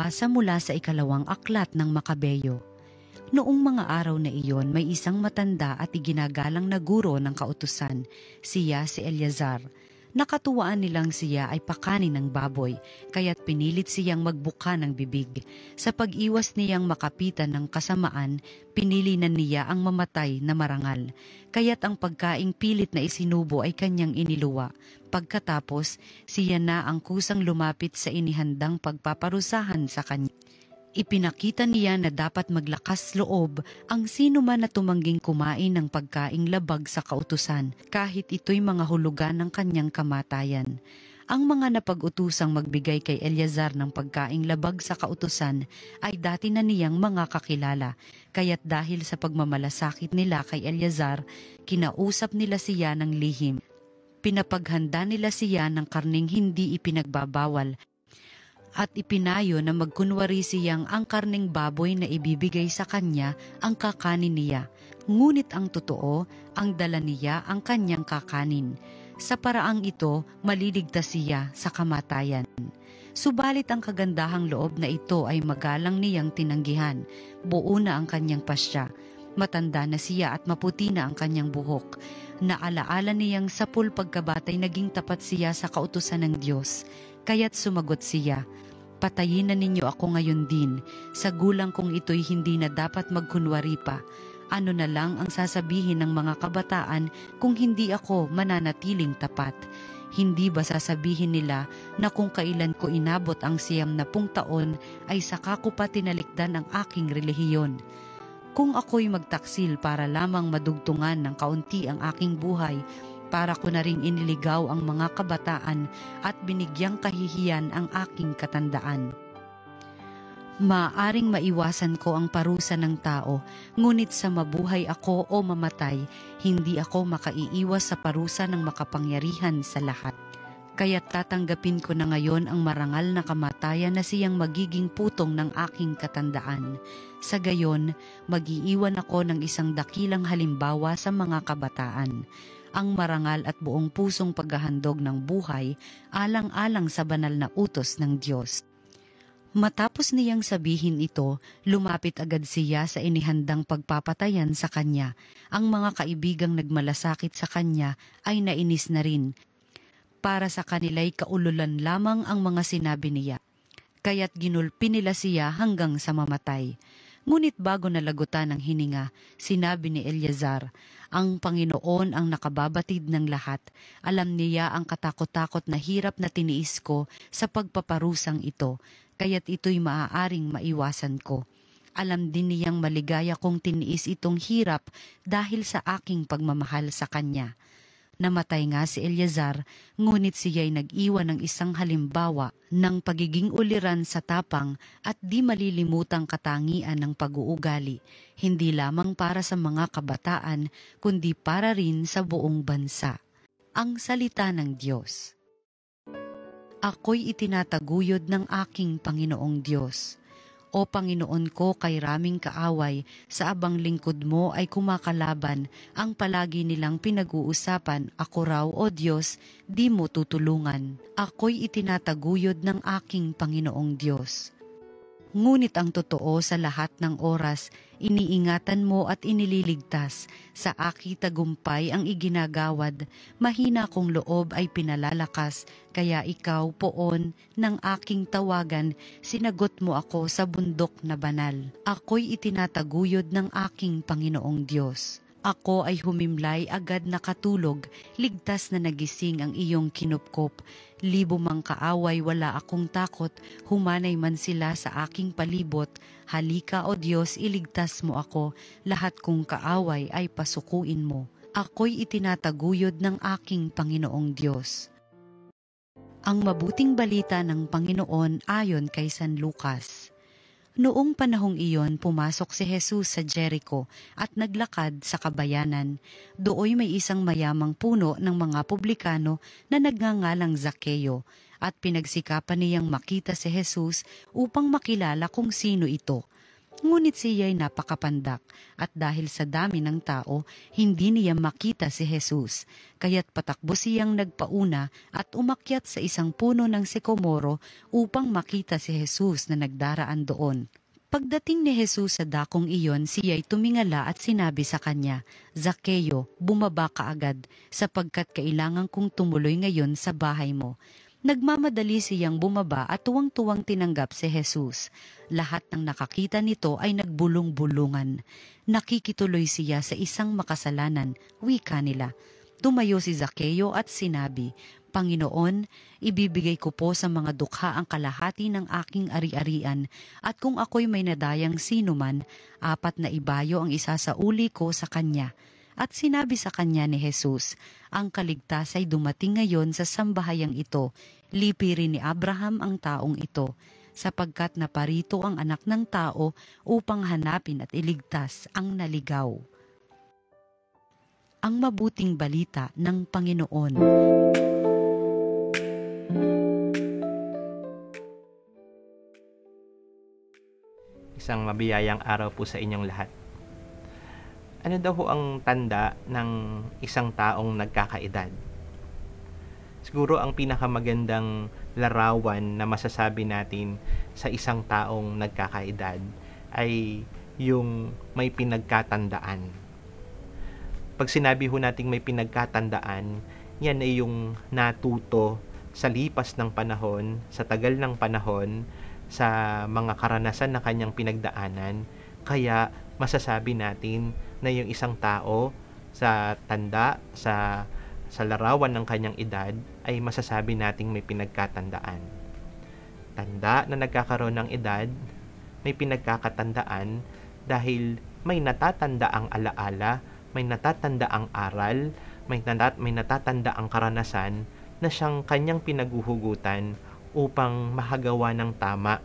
Pagbasa mula sa ikalawang aklat ng Makabeyo. Noong mga araw na iyon, may isang matanda at iginagalang na guro ng kautusan, siya si Eleazar. Nakatuwaan nilang siya ay pakanin ng baboy, kaya't pinilit siyang magbuka ng bibig. Sa pag-iwas niyang makapitan ng kasamaan, pinili na niya ang mamatay na marangal. Kaya't ang pagkaing pilit na isinubo ay kanyang iniluwa. Pagkatapos, siya na ang kusang lumapit sa inihandang pagpaparusahan sa kanya. Ipinakita niya na dapat maglakas loob ang sino man na tumangging kumain ng pagkaing labag sa kautusan, kahit ito'y mga hulugan ng kanyang kamatayan. Ang mga napag-utusang magbigay kay Eleazar ng pagkaing labag sa kautusan ay dati na niyang mga kakilala, kaya't dahil sa pagmamalasakit nila kay Eleazar, kinausap nila siya ng lihim. Pinapaghanda nila siya ng karning hindi ipinagbabawal, at ipinayo na magkunwari siyang ang karneng baboy na ibibigay sa kanya ang kakanin niya. Ngunit ang totoo, ang dala niya ang kanyang kakanin. Sa paraang ito, maliligtas siya sa kamatayan. Subalit ang kagandahang loob na ito ay magalang niyang tinanggihan. Buo na ang kanyang pasya. Matanda na siya at maputi na ang kanyang buhok. Naalaala niyang sapul pagkabatay naging tapat siya sa kautusan ng Diyos. Kaya't sumagot siya, "Patayin na ninyo ako ngayon din, sa gulang kong ito'y hindi na dapat magkunwari pa. Ano na lang ang sasabihin ng mga kabataan kung hindi ako mananatiling tapat? Hindi ba sasabihin nila na kung kailan ko inabot ang 90 taon ay saka ko pa tinalikdan ang aking relihiyon? Kung ako'y magtaksil para lamang madugtungan ng kaunti ang aking buhay, para ko na ring iniligaw ang mga kabataan at binigyang kahihiyan ang aking katandaan. Maaaring maiwasan ko ang parusa ng tao, ngunit sa mabuhay ako o mamatay, hindi ako makaiiwas sa parusa ng makapangyarihan sa lahat. Kaya't tatanggapin ko na ngayon ang marangal na kamatayan na siyang magiging putong ng aking katandaan. Sa gayon, mag-iiwan ako ng isang dakilang halimbawa sa mga kabataan. Ang marangal at buong pusong paghahandog ng buhay alang-alang sa banal na utos ng Diyos." Matapos niyang sabihin ito, lumapit agad siya sa inihandang pagpapatayan sa kanya. Ang mga kaibigang nagmalasakit sa kanya ay nainis na rin. Para sa kanila'y kaululan lamang ang mga sinabi niya. Kaya't ginulpi nila siya hanggang sa mamatay. Ngunit bago nalagutan ng hininga, sinabi ni Eleazar, "Ang Panginoon ang nakababatid ng lahat. Alam niya ang katakot-takot na hirap na tiniis ko sa pagpaparusang ito, kaya't ito'y maaaring maiwasan ko. Alam din niyang maligaya kong tiniis itong hirap dahil sa aking pagmamahal sa Kanya." Namatay nga si Eleazar, ngunit siya'y nag-iwan ng isang halimbawa ng pagiging uliran sa tapang at di malilimutang katangian ng pag-uugali, hindi lamang para sa mga kabataan, kundi para rin sa buong bansa. Ang salita ng Diyos. Ako'y itinataguyod ng aking Panginoong Diyos. O Panginoon ko, kay raming kaaway, sa abang lingkod mo ay kumakalaban, ang palagi nilang pinag-uusapan, ako raw, O Diyos, di mo tutulungan. Ako'y itinataguyod ng aking Panginoong Diyos. Ngunit ang totoo sa lahat ng oras, iniingatan mo at inililigtas. Sa aki tagumpay ang iginagawad, mahina kong loob ay pinalalakas, kaya ikaw, poon, ng aking tawagan, sinagot mo ako sa bundok na banal. Ako'y itinataguyod ng aking Panginoong Diyos. Ako ay humimlay, agad nakatulog, ligtas na nagising ang iyong kinupkop. Libo mang kaaway, wala akong takot, humanay man sila sa aking palibot. Halika, O Diyos, iligtas mo ako, lahat kong kaaway ay pasukuin mo. Ako'y itinataguyod ng aking Panginoong Diyos. Ang mabuting balita ng Panginoon ayon kay San Lucas. Noong panahong iyon, pumasok si Jesus sa Jericho at naglakad sa kabayanan. Dooy may isang mayamang puno ng mga publikano na nagngangalang Zakeo, at pinagsikapan niyang makita si Jesus upang makilala kung sino ito. Ngunit siya'y napakapandak at dahil sa dami ng tao, hindi niya makita si Jesus. Kaya't patakbo siyang nagpauna at umakyat sa isang puno ng sikomoro upang makita si Jesus na nagdaraan doon. Pagdating ni Jesus sa dakong iyon, siya'y tumingala at sinabi sa kanya, "Zakeo, bumaba ka agad, sapagkat kailangan kong tumuloy ngayon sa bahay mo." Nagmamadali siyang bumaba at tuwang-tuwang tinanggap si Jesus. Lahat ng nakakita nito ay nagbulong-bulungan. Nakikituloy siya sa isang makasalanan, wika nila. Tumayo si Zakeo at sinabi, "Panginoon, ibibigay ko po sa mga dukha ang kalahati ng aking ari-arian, at kung ako'y may nadayang sinuman, 4 na ibayo ang isasauli ko sa kanya." At sinabi sa kanya ni Jesus, "Ang kaligtas ay dumating ngayon sa sambahayang ito. Lipi rin ni Abraham ang taong ito, sapagkat naparito ang anak ng tao upang hanapin at iligtas ang naligaw." Ang mabuting balita ng Panginoon. Isang mabiyayang araw po sa inyong lahat. Ano daw ho ang tanda ng isang taong nagkakaedad? Siguro ang pinakamagandang larawan na masasabi natin sa isang taong nagkakaedad ay yung may pinagkatandaan. Pag sinabi ho nating may pinagkatandaan, yan ay yung natuto sa lipas ng panahon, sa tagal ng panahon, sa mga karanasan na kanyang pinagdaanan, kaya masasabi natin na yung isang tao sa tanda, sa larawan ng kanyang edad, ay masasabi nating may pinagkatandaan. Tanda na nagkakaroon ng edad, may pinagkakatandaan dahil may natatanda ang alaala, may natatanda ang aral, may natatanda ang karanasan na siyang kanyang pinaguhugutan upang makagawa ng tama,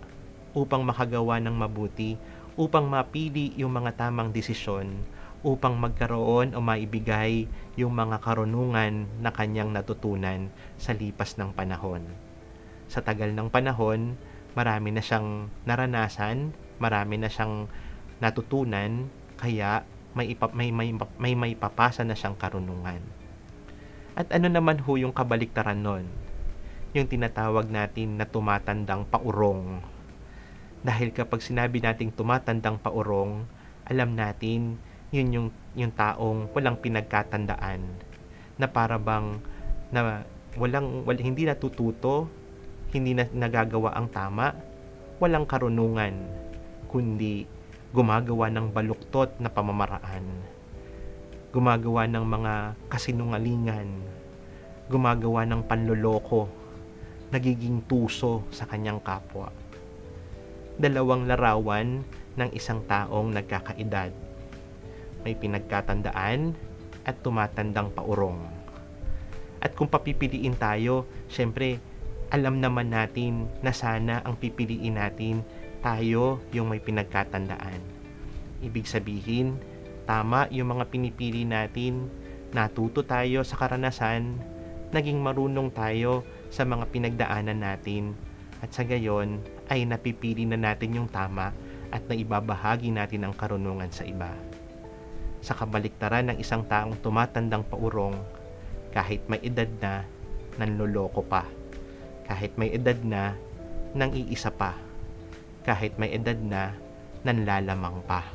upang makagawa ng mabuti, upang mapili yung mga tamang desisyon, upang magkaroon o maibigay yung mga karunungan na kanyang natutunan sa lipas ng panahon. Sa tagal ng panahon, marami na siyang naranasan, marami na siyang natutunan, kaya may papasa na siyang karunungan. At ano naman ho yung kabaliktaran nun? Yung tinatawag natin na tumatandang paurong. Dahil kapag sinabi nating tumatandang paurong, alam natin yun yung taong walang pinagkatandaan, na para bang na hindi natututo, hindi na nagagawa ang tama, walang karunungan, kundi gumagawa ng baluktot na pamamaraan, gumagawa ng mga kasinungalingan, gumagawa ng panloloko, nagiging tuso sa kanyang kapwa. Dalawang larawan ng isang taong nagkakaedad. May pinagkatandaan at tumatandang paurong. At kung papipiliin tayo, syempre, alam naman natin na sana ang pipiliin natin, tayo yung may pinagkatandaan. Ibig sabihin, tama yung mga pinipili natin, natuto tayo sa karanasan, naging marunong tayo sa mga pinagdaanan natin, at sa gayon ay napipili na natin yung tama at naibabahagi natin ang karunungan sa iba. Sa kabaliktaran ng isang taong tumatandang paurong, kahit may edad na, nanloloko pa. Kahit may edad na, nang iisa pa. Kahit may edad na, nanlalamang pa.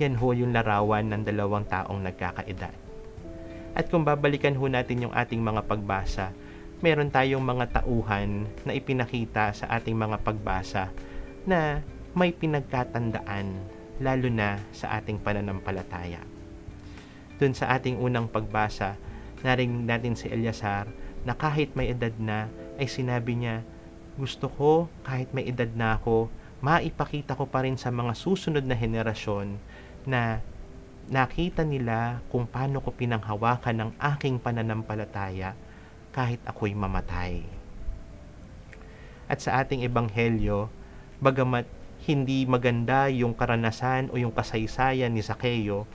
Yan ho yung larawan ng dalawang taong nagkakaedad. At kung babalikan ho natin yung ating mga pagbasa, meron tayong mga tauhan na ipinakita sa ating mga pagbasa na may pinagkatandaan, lalo na sa ating pananampalataya. Dun sa ating unang pagbasa, narinig natin si Eleazar na kahit may edad na, ay sinabi niya, gusto ko kahit may edad na ako, maipakita ko pa rin sa mga susunod na henerasyon na nakita nila kung paano ko pinanghawakan ng aking pananampalataya kahit ako'y mamatay. At sa ating ebanghelyo, bagamat hindi maganda yung karanasan o yung kasaysayan ni Zakeo,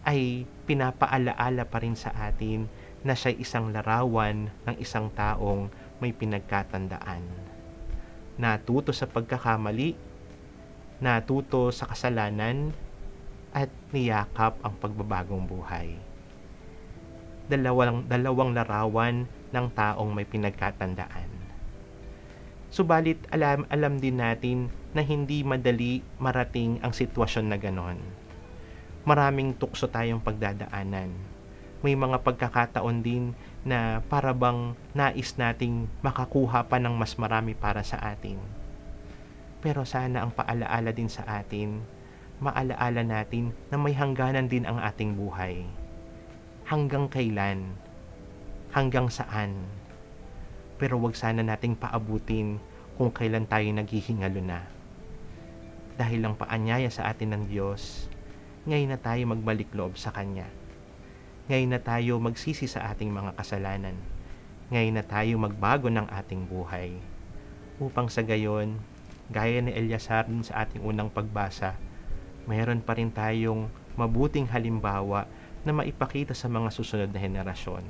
ay pinapaalaala pa rin sa atin na siya isang larawan ng isang taong may pinagkatandaan. Natuto sa pagkakamali, natuto sa kasalanan at niyakap ang pagbabagong buhay. Dalawang larawan ng taong may pinagkatandaan. Subalit alam din natin na hindi madali marating ang sitwasyon na ganon. Maraming tukso tayong pagdadaanan. May mga pagkakataon din na para bang nais nating makakuha pa ng mas marami para sa atin. Pero sana ang paalaala din sa atin, maalaala natin na may hangganan din ang ating buhay. Hanggang kailan? Hanggang saan? Pero wag sana nating paabutin kung kailan tayo naghihingalo na. Dahil lang paanyaya sa atin ng Diyos, ngayon na tayo magbalik loob sa Kanya. Ngayon na tayo magsisi sa ating mga kasalanan. Ngayon na tayo magbago ng ating buhay. Upang sa gayon, gaya ni Eleazar sa ating unang pagbasa, mayroon pa rin tayong mabuting halimbawa na maipakita sa mga susunod na henerasyon.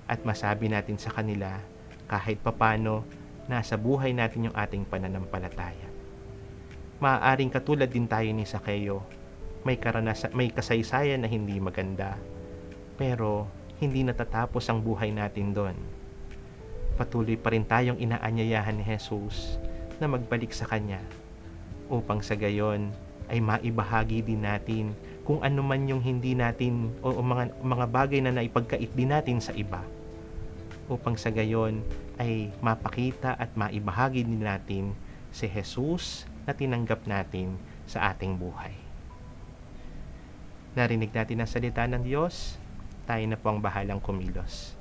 At masabi natin sa kanila, kahit papano, nasa buhay natin yung ating pananampalataya. Maaaring katulad din tayo ni Sakeo, may kasaysayan na hindi maganda, pero hindi natatapos ang buhay natin doon. Patuloy pa rin tayong inaanyayahan ni Jesus na magbalik sa Kanya, upang sa gayon ay maibahagi din natin kung ano man yung hindi natin o mga bagay na naipagkait din natin sa iba, upang sa gayon ay mapakita at maibahagi din natin si Jesus na tinanggap natin sa ating buhay. Narinig natin ang salita ng Diyos, tayo na po ang bahalang kumilos.